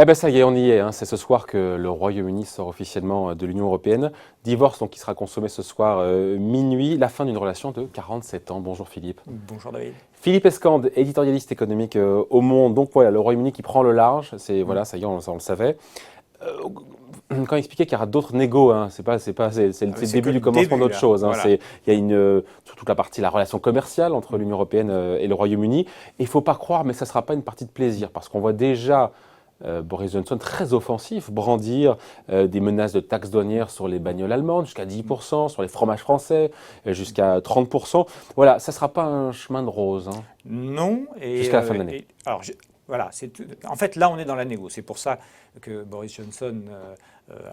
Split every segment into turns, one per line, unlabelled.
Eh bien ça y est, on y est. Hein. C'est ce soir que le Royaume-Uni sort officiellement de l'Union européenne. Divorce donc qui sera consommé ce soir minuit, la fin d'une relation de 47 ans. Bonjour Philippe.
Bonjour David.
Philippe Escande, éditorialiste économique au Monde. Donc voilà, le Royaume-Uni qui prend le large. C'est voilà, ça y est, on le savait. Quand il expliquait qu'il y aura d'autres négos, hein, c'est le début du commencement d'autre chose. Hein,
voilà.
Il y a toute la partie, la relation commerciale entre l'Union européenne et le Royaume-Uni. Et il ne faut pas croire, mais ça ne sera pas une partie de plaisir, parce qu'on voit déjà Boris Johnson très offensif, brandir des menaces de taxes douanières sur les bagnoles allemandes, jusqu'à 10%, sur les fromages français, jusqu'à 30%. Voilà, ça ne sera pas un chemin de rose. Hein,
non.
Jusqu'à la fin de l'année.
Alors, voilà, en fait, là, on est dans la négo. C'est pour ça que Boris Johnson,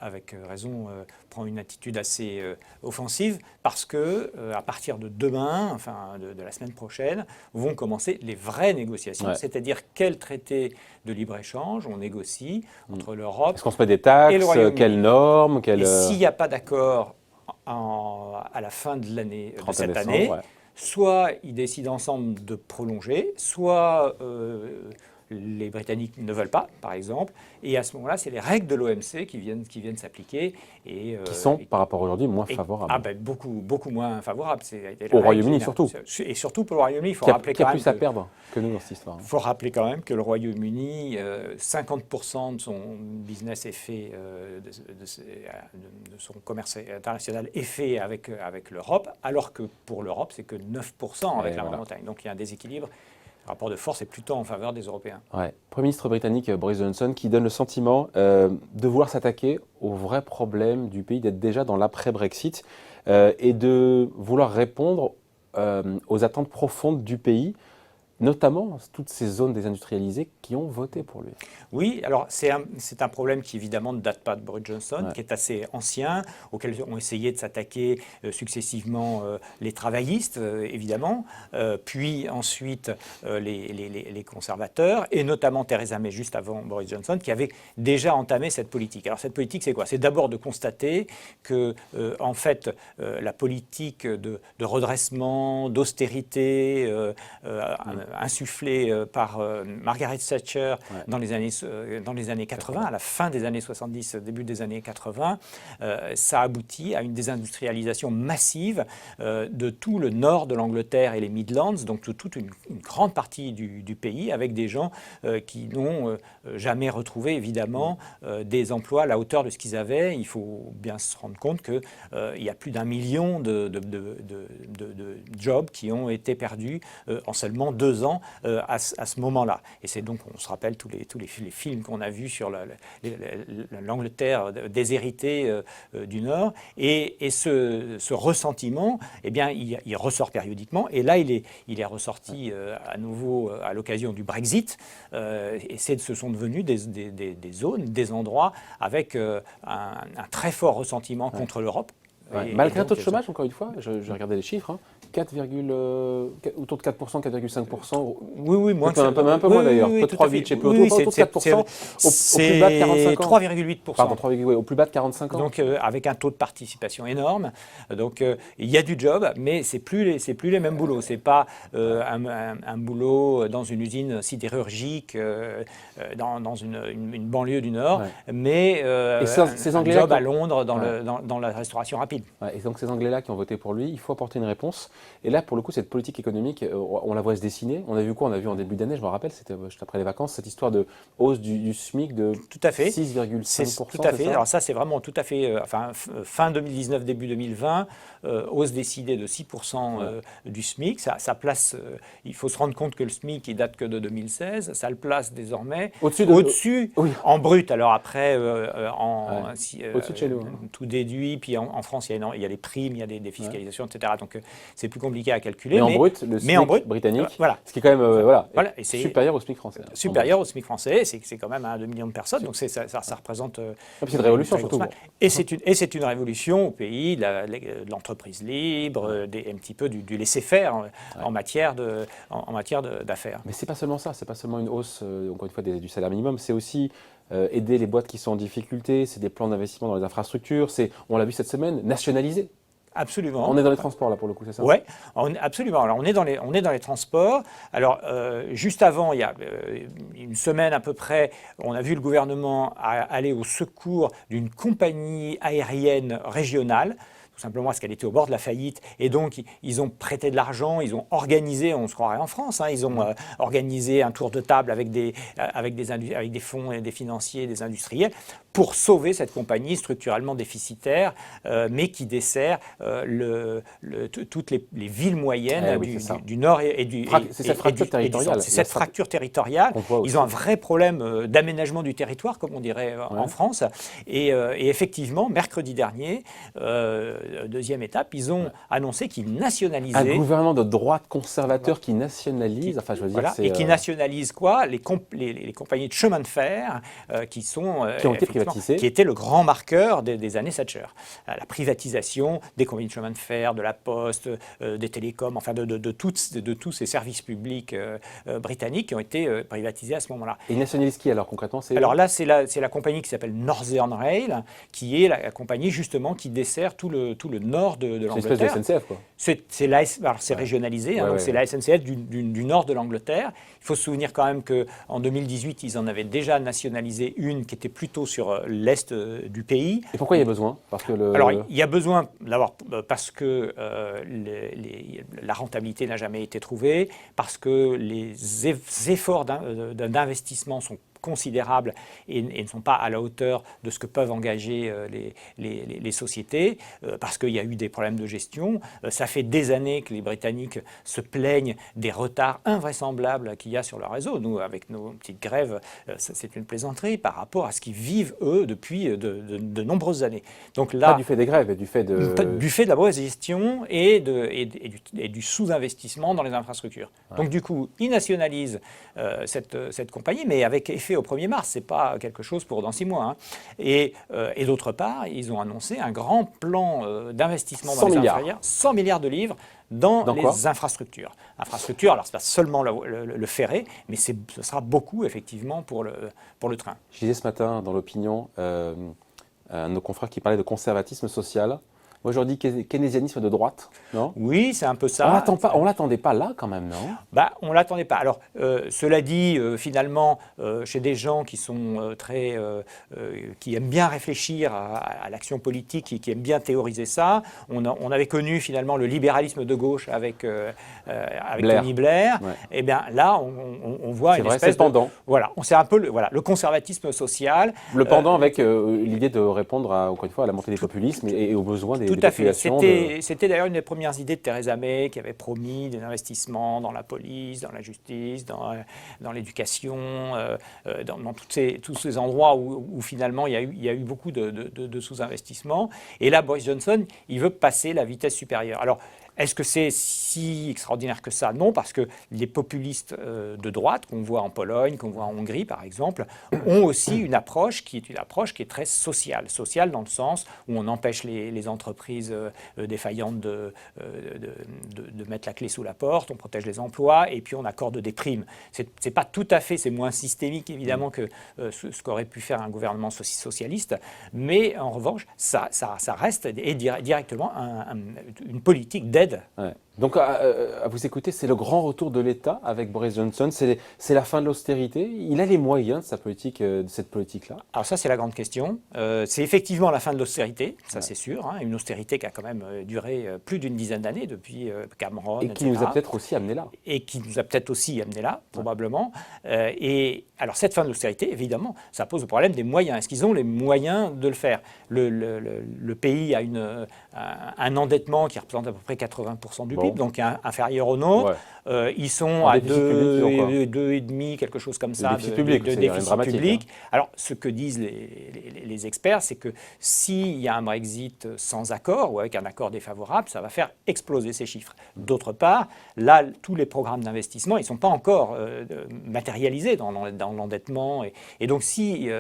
avec raison, prend une attitude assez offensive, parce que à partir de demain, enfin de la semaine prochaine, vont commencer les vraies négociations. Ouais. C'est-à-dire quel traité de libre-échange on négocie entre l'Europe
Est-ce qu'on se met des taxes,
et le Royaume-Uni.
Quelles normes,
Et s'il n'y a pas d'accord à la fin de l'année, de cette année, ouais. Soit ils décident ensemble de prolonger, soit les Britanniques ne veulent pas, par exemple, et à ce moment-là, c'est les règles de l'OMC qui viennent s'appliquer.
Qui sont, par rapport à aujourd'hui, moins favorables.
Beaucoup moins favorables.
Au Royaume-Uni, surtout.
Et surtout pour le Royaume-Uni, il faut rappeler quand même...
Qui a plus à perdre que nous dans cette histoire.
Il faut rappeler quand même que le Royaume-Uni, 50% de son business est fait, de son commerce international est fait avec l'Europe, alors que pour l'Europe, c'est que 9% avec la Grande-Bretagne. Donc il y a un déséquilibre. Le rapport de force est plutôt en faveur des Européens.
Ouais. Premier ministre britannique Boris Johnson qui donne le sentiment de vouloir s'attaquer aux vrais problèmes du pays, d'être déjà dans l'après-Brexit et de vouloir répondre aux attentes profondes du pays, notamment toutes ces zones désindustrialisées qui ont voté pour lui.
Oui, alors c'est un problème qui évidemment ne date pas de Boris Johnson, qui est assez ancien, auquel ont essayé de s'attaquer successivement les travaillistes, évidemment, puis ensuite les conservateurs, et notamment Theresa May juste avant Boris Johnson, qui avait déjà entamé cette politique. Alors cette politique, c'est quoi? C'est d'abord de constater que, en fait, la politique de redressement, d'austérité, insufflée par Margaret Thatcher dans les années 80, à la fin des années 70, début des années 80, ça aboutit à une désindustrialisation massive de tout le nord de l'Angleterre et les Midlands, donc de toute une grande partie du pays, avec des gens qui n'ont jamais retrouvé, évidemment, des emplois à la hauteur de ce qu'ils avaient. Il faut bien se rendre compte qu'il y a plus d'1 million de jobs qui ont été perdus en seulement 2 ans à ce moment-là. Et c'est donc, on se rappelle tous les films qu'on a vus sur l'Angleterre déshéritée du Nord. Et ce ressentiment, eh bien, il ressort périodiquement. Et là, il est ressorti à nouveau à l'occasion du Brexit. Et ce sont devenus des zones, des endroits avec un très fort ressentiment contre l'Europe.
Ouais. Malgré un taux de chômage, encore une fois, je regardais les chiffres, hein, autour de 4%, 4,5%.
Oui, moins
un peu moins d'ailleurs, peut-être 3,8%, je sais plus, autour de 4%, au plus bas de 45 ans.
3,8%.
Pardon, 3,8%, au plus bas de 45 ans.
Donc avec un taux de participation énorme. Donc il y a du job, mais c'est plus les mêmes boulots. C'est pas un boulot dans une usine sidérurgique dans une banlieue du Nord, mais un job à Londres dans la restauration rapide.
Ouais, et donc ces Anglais-là qui ont voté pour lui, il faut apporter une réponse. Et là, pour le coup, cette politique économique, on la voit se dessiner. On a vu quoi? On a vu en début d'année, je me rappelle, c'était juste après les vacances, cette histoire de hausse du SMIC de 6,5%.
Tout à fait. Alors ça, c'est vraiment tout à fait... fin 2019, début 2020, hausse décidée de 6% du SMIC. Ça place... il faut se rendre compte que le SMIC, il date que de 2016. Ça le place désormais au-dessus oui. En brut. Alors après,
au-dessus de chez nous,
tout déduit. Puis en France, il y a les primes, il y a des fiscalisations, etc. Donc c'est plus compliqué à calculer.
Mais en brut, le SMIC britannique, ce qui est quand même
et
supérieur au SMIC français.
Supérieur au SMIC français, c'est quand même à 2 millions de personnes, donc ça représente...
c'est une révolution surtout.
Et c'est une révolution au pays de l'entreprise libre, un petit peu du laisser-faire en matière d'affaires.
Mais c'est pas seulement ça, c'est pas seulement une hausse, encore une fois, du salaire minimum, c'est aussi... aider les boîtes qui sont en difficulté, c'est des plans d'investissement dans les infrastructures, c'est, on l'a vu cette semaine, nationaliser.
absolument.
On est dans les transports là pour le coup, c'est ça?
Oui, absolument. Alors on est dans les transports. Alors juste avant, il y a une semaine à peu près, on a vu le gouvernement aller au secours d'une compagnie aérienne régionale, tout simplement parce qu'elle était au bord de la faillite. Et donc, ils ont prêté de l'argent, ils ont organisé, on se croirait en France, hein, ils ont organisé un tour de table avec des fonds et des financiers, des industriels, pour sauver cette compagnie structurellement déficitaire, mais qui dessert toutes les villes moyennes du Nord et du...
C'est cette fracture territoriale.
C'est cette fracture territoriale. Ils ont un vrai problème d'aménagement du territoire, comme on dirait en France. Et effectivement, mercredi dernier, deuxième étape, ils ont annoncé qu'ils nationalisaient...
Un gouvernement de droite conservateur qui nationalise, enfin je veux dire...
Voilà, et qui nationalise quoi? Les compagnies de chemin de fer qui ont été privatisées, qui étaient le grand marqueur des années Thatcher. La privatisation des compagnies de chemin de fer, de la poste, des télécoms, enfin de tous ces services publics britanniques qui ont été privatisés à ce moment-là.
Et ils nationalisent qui alors concrètement?
Alors là, c'est la compagnie qui s'appelle Northern Rail, qui est la compagnie justement qui dessert tout le nord de l'Angleterre.
C'est une espèce de SNCF, quoi.
C'est régionalisé, donc c'est la SNCF du nord de l'Angleterre. Il faut se souvenir quand même qu'en 2018, ils en avaient déjà nationalisé une qui était plutôt sur l'est du pays.
Et pourquoi il y a besoin?
Alors, il y a besoin d'abord parce que la rentabilité n'a jamais été trouvée, parce que les efforts d'investissement sont considérables et ne sont pas à la hauteur de ce que peuvent engager les sociétés, parce qu'il y a eu des problèmes de gestion. Ça fait des années que les Britanniques se plaignent des retards invraisemblables qu'il y a sur leur réseau. Nous, avec nos petites grèves, c'est une plaisanterie par rapport à ce qu'ils vivent, eux, depuis de nombreuses années. Donc là,
pas du fait des grèves, mais du fait de...
Du fait de la mauvaise gestion et du sous-investissement dans les infrastructures. Ouais. Donc du coup, ils nationalisent cette compagnie, mais avec effet au 1er mars, ce n'est pas quelque chose pour dans 6 mois. Hein. Et d'autre part, ils ont annoncé un grand plan d'investissement dans les infrastructures, 100 milliards de livres dans les infrastructures. Alors ce n'est pas seulement le ferré, mais ce sera beaucoup effectivement pour le train.
Je disais ce matin dans l'opinion, un de nos confrères qui parlait de conservatisme social. Moi, je leur dis keynésianisme de droite, non?
Oui, c'est un peu ça.
On ne l'attendait pas là, quand même, non?
On ne l'attendait pas. Alors, cela dit, finalement, chez des gens qui sont qui aiment bien réfléchir à l'action politique, qui aiment bien théoriser ça, on avait connu finalement le libéralisme de gauche avec Tony Blair. Ouais. Et bien là, on voit une espèce
pendant.
Voilà, c'est un peu le conservatisme social.
Le pendant avec l'idée de répondre encore une fois à la montée des populismes et aux besoins des
tout à fait. C'était d'ailleurs une des premières idées de Theresa May qui avait promis des investissements dans la police, dans la justice, dans l'éducation, dans tous ces endroits où finalement il y a eu beaucoup de sous-investissements. Et là, Boris Johnson, il veut passer la vitesse supérieure. Alors, est-ce que c'est si extraordinaire que ça? Non, parce que les populistes de droite, qu'on voit en Pologne, qu'on voit en Hongrie par exemple, ont aussi une approche qui est très sociale. Sociale dans le sens où on empêche les entreprises défaillantes de mettre la clé sous la porte, on protège les emplois et puis on accorde des primes. C'est pas tout à fait, c'est moins systémique évidemment que ce qu'aurait pu faire un gouvernement socialiste, mais en revanche, ça reste directement une politique d'aide.
Ouais. Donc, à vous écouter, c'est le grand retour de l'État avec Boris Johnson. C'est la fin de l'austérité. Il a les moyens de cette politique-là?
Alors ça, c'est la grande question. C'est effectivement la fin de l'austérité, ça c'est sûr. Hein, une austérité qui a quand même duré plus d'une dizaine d'années depuis Cameron,
et qui nous a peut-être aussi amené là.
Et qui nous a peut-être aussi amené là, probablement. Et alors cette fin de l'austérité, évidemment, ça pose le problème des moyens. Est-ce qu'ils ont les moyens de le faire? Le pays a un endettement qui représente à peu près 80% du PIB, donc inférieur au nôtre. Ouais. Ils sont à 2,5, quelque chose comme ça, de déficit public. Hein. Alors, ce que disent les experts, c'est que s'il y a un Brexit sans accord ou avec un accord défavorable, ça va faire exploser ces chiffres. D'autre part, là, tous les programmes d'investissement, ils ne sont pas encore matérialisés dans l'endettement. Et donc, si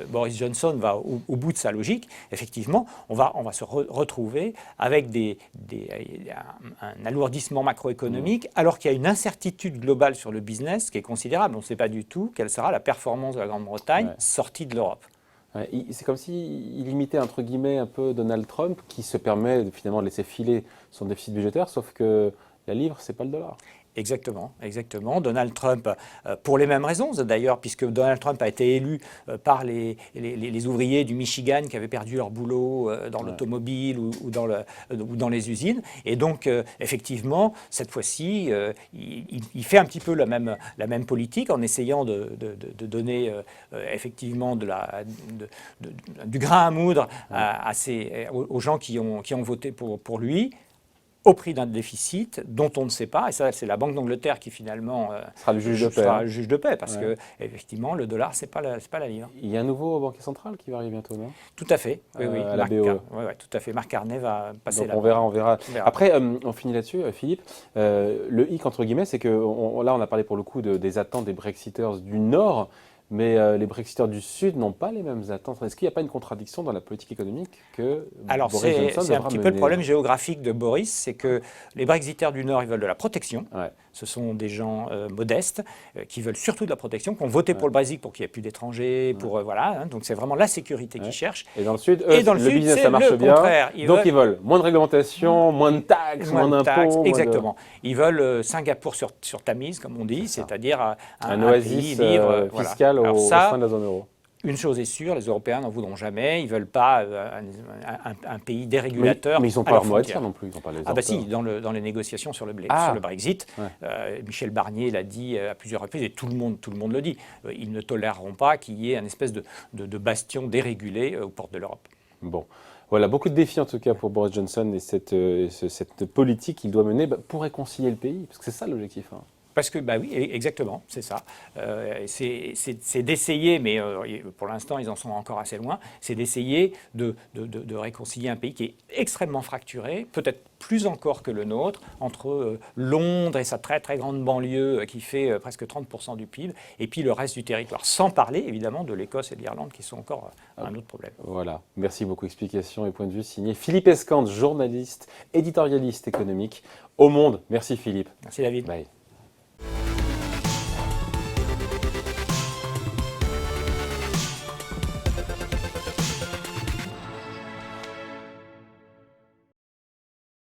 Boris Johnson va au bout de sa logique, effectivement, on va se retrouver avec un alourdissement macroéconomique, alors qu'il y a une incertitude globale sur le business qui est considérable. On ne sait pas du tout quelle sera la performance de la Grande-Bretagne sortie de l'Europe.
Ouais, c'est comme s'il imitait entre guillemets un peu Donald Trump qui se permet finalement de laisser filer son déficit budgétaire, sauf que la livre, c'est pas le dollar.
Exactement, exactement. Donald Trump, pour les mêmes raisons d'ailleurs, puisque Donald Trump a été élu par les ouvriers du Michigan qui avaient perdu leur boulot dans l'automobile ou dans les usines. Et donc, effectivement, cette fois-ci, il fait un petit peu la même politique en essayant de donner effectivement du grain à moudre aux gens qui ont voté pour lui, au prix d'un déficit dont on ne sait pas, et ça c'est la Banque d'Angleterre qui finalement
sera le juge de paix.
Sera le juge de paix, parce que effectivement le dollar c'est pas la livre.
Il y a un nouveau banquier central qui va arriver bientôt, non?
Tout à fait, oui, oui.
À la BOE.
Oui, tout à fait. Marc Carnet va passer
donc on verra. Après, on finit là-dessus, Philippe. Le hic entre guillemets, c'est que là on a parlé pour le coup des attentes des Brexiters du Nord. Mais les Brexiteurs du Sud n'ont pas les mêmes attentes. Est-ce qu'il n'y a pas une contradiction dans la politique économique que
Alors,
Boris Johnson
c'est un petit peu le problème géographique de Boris, c'est que les Brexiteurs du Nord, ils veulent de la protection. Ouais. Ce sont des gens modestes qui veulent surtout de la protection, qui ont voté pour le Brexit pour qu'il n'y ait plus d'étrangers, pour voilà. Hein, donc c'est vraiment la sécurité qu'ils cherchent.
Et dans le Sud, le business ça marche bien. Donc ils veulent moins de réglementation, moins de taxes, moins d'impôts.
Exactement. Ils veulent Singapour sur Tamise, comme on dit, c'est-à-dire
un oasis
pays libre,
fiscal au sein de la zone euro.
Une chose est sûre, les Européens n'en voudront jamais. Ils ne veulent pas un pays dérégulateur.
Mais ils n'ont pas leur mot à dire non plus. Ils ont pas les
bah si, dans les négociations sur le Brexit, Michel Barnier l'a dit à plusieurs reprises, et tout le monde le dit. Ils ne toléreront pas qu'il y ait un espèce de bastion dérégulé aux portes de l'Europe.
Bon. Voilà, beaucoup de défis en tout cas pour Boris Johnson et cette politique qu'il doit mener pour réconcilier le pays, parce que c'est ça l'objectif. Hein.
Parce que, bah oui, exactement, c'est ça. C'est d'essayer, mais pour l'instant, ils en sont encore assez loin, c'est d'essayer de réconcilier un pays qui est extrêmement fracturé, peut-être plus encore que le nôtre, entre Londres et sa très très grande banlieue qui fait presque 30% du PIB, et puis le reste du territoire. Sans parler, évidemment, de l'Écosse et de l'Irlande, qui sont encore un autre problème.
Voilà, merci beaucoup. Explications et points de vue signés Philippe Escande, journaliste, éditorialiste économique au Monde. Merci Philippe.
Merci David.
Bye.